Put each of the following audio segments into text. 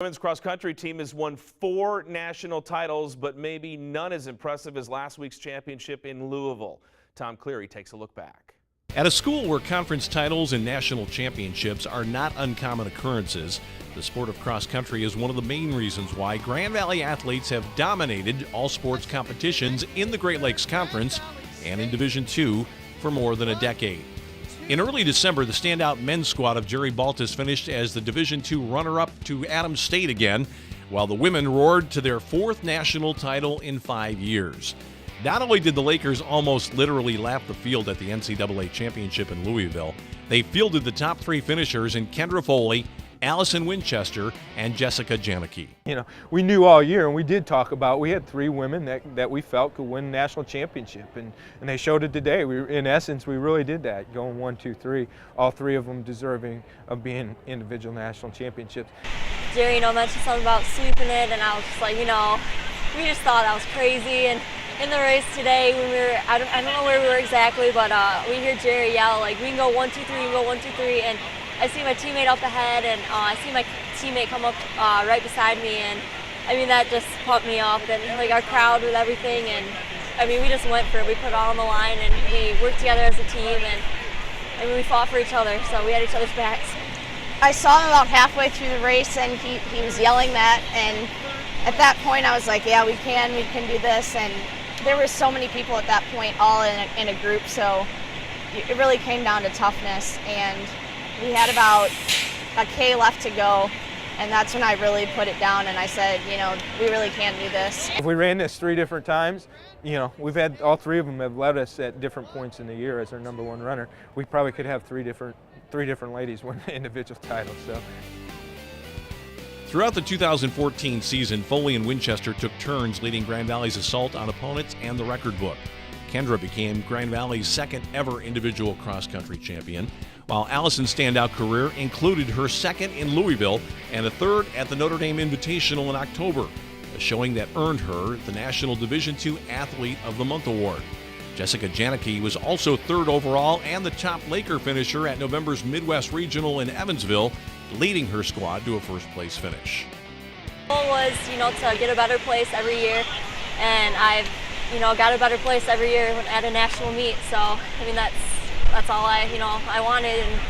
Women's cross country team has won 4 national titles, but maybe none as impressive as last week's championship in Louisville. Tom Cleary takes a look back. At a school where conference titles and national championships are not uncommon occurrences, the sport of cross country is one of the main reasons why Grand Valley athletes have dominated all sports competitions in the Great Lakes Conference and in Division II for more than a decade. In early December, the standout men's squad of Jerry Baltus finished as the Division II runner-up to Adams State again, while the women roared to their 4th national title in 5 years. Not only did the Lakers almost literally lap the field at the NCAA championship in Louisville, they fielded the top 3 finishers in Kendra Foley, Allison Winchester, and Jessica Janicki. You know, we knew all year, and we did talk about, we had 3 women that we felt could win national championship, and they showed it today. In essence, we really did that, going 1, 2, 3, all 3 of them deserving of being individual national championships. Jerry, mentioned something about sweeping it, and I was just like, we just thought that was crazy. And in the race today, when we were, I don't know where we were exactly, but we hear Jerry yell, like, we can go 1, 2, 3, we can go 1, 2, 3, and I see my teammate up ahead, and I see my teammate come up right beside me, and that just pumped me up, and like our crowd with everything, and we just went for it. We put it all on the line, and we worked together as a team, and we fought for each other, so we had each other's backs. I saw him about halfway through the race, and he was yelling that, and at that point I was like, yeah, we can do this, and there were so many people at that point all in a group, so it really came down to toughness, and we had about a K left to go, and that's when I really put it down and I said, we really can do this. If we ran this 3 different times, we've had all 3 of them have led us at different points in the year as our #1 runner. We probably could have 3 different ladies win the individual title. So. Throughout the 2014 season, Foley and Winchester took turns leading Grand Valley's assault on opponents and the record book. Kendra became Grand Valley's 2nd ever individual cross-country champion, while Allison's standout career included her 2nd in Louisville and a 3rd at the Notre Dame Invitational in October, a showing that earned her the National Division II Athlete of the Month award. Jessica Janicki was also 3rd overall and the top Laker finisher at November's Midwest Regional in Evansville, leading her squad to a 1st place finish. The goal was, to get a better place every year, and I've got a better place every year at a national meet. So, that's all I wanted, and,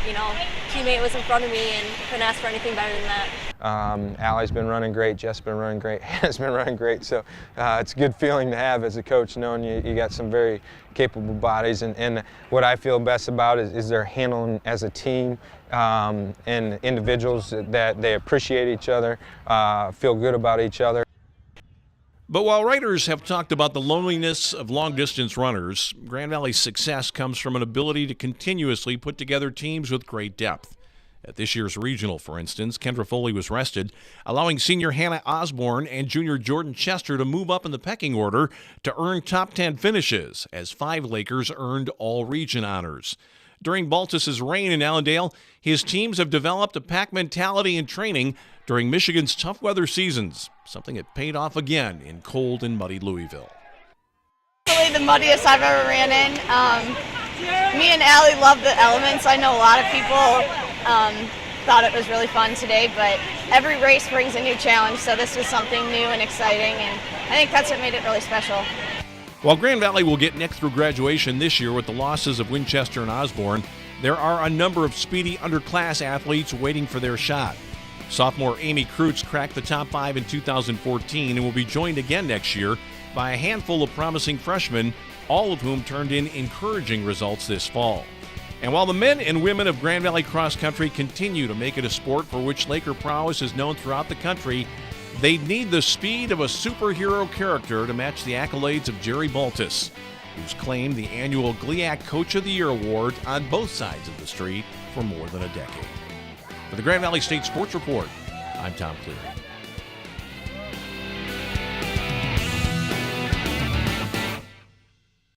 teammate was in front of me and couldn't ask for anything better than that. Allie's been running great, Jess been running great, Hannah's been running great. So it's a good feeling to have as a coach, knowing you got some very capable bodies. And what I feel best about is they're handling as a team and individuals that they appreciate each other, feel good about each other. But while writers have talked about the loneliness of long-distance runners, Grand Valley's success comes from an ability to continuously put together teams with great depth. At this year's regional, for instance, Kendra Foley was rested, allowing senior Hannah Osborne and junior Jordan Chester to move up in the pecking order to earn top 10 finishes, as 5 Lakers earned all-region honors. During Baltus's reign in Allendale, his teams have developed a pack mentality and training during Michigan's tough weather seasons, something that paid off again in cold and muddy Louisville. Probably the muddiest I've ever ran in. Me and Allie love the elements. I know a lot of people thought it was really fun today, but every race brings a new challenge, so this was something new and exciting, and I think that's what made it really special. While Grand Valley will get next through graduation this year with the losses of Winchester and Osborne, there are a number of speedy underclass athletes waiting for their shot. Sophomore Amy Kreutz cracked the top 5 in 2014 and will be joined again next year by a handful of promising freshmen, all of whom turned in encouraging results this fall. And while the men and women of Grand Valley Cross Country continue to make it a sport for which Laker prowess is known throughout the country, they need the speed of a superhero character to match the accolades of Jerry Baltus, who's claimed the annual GLIAC Coach of the Year award on both sides of the street for more than a decade. For the Grand Valley State Sports Report, I'm Tom Cleary.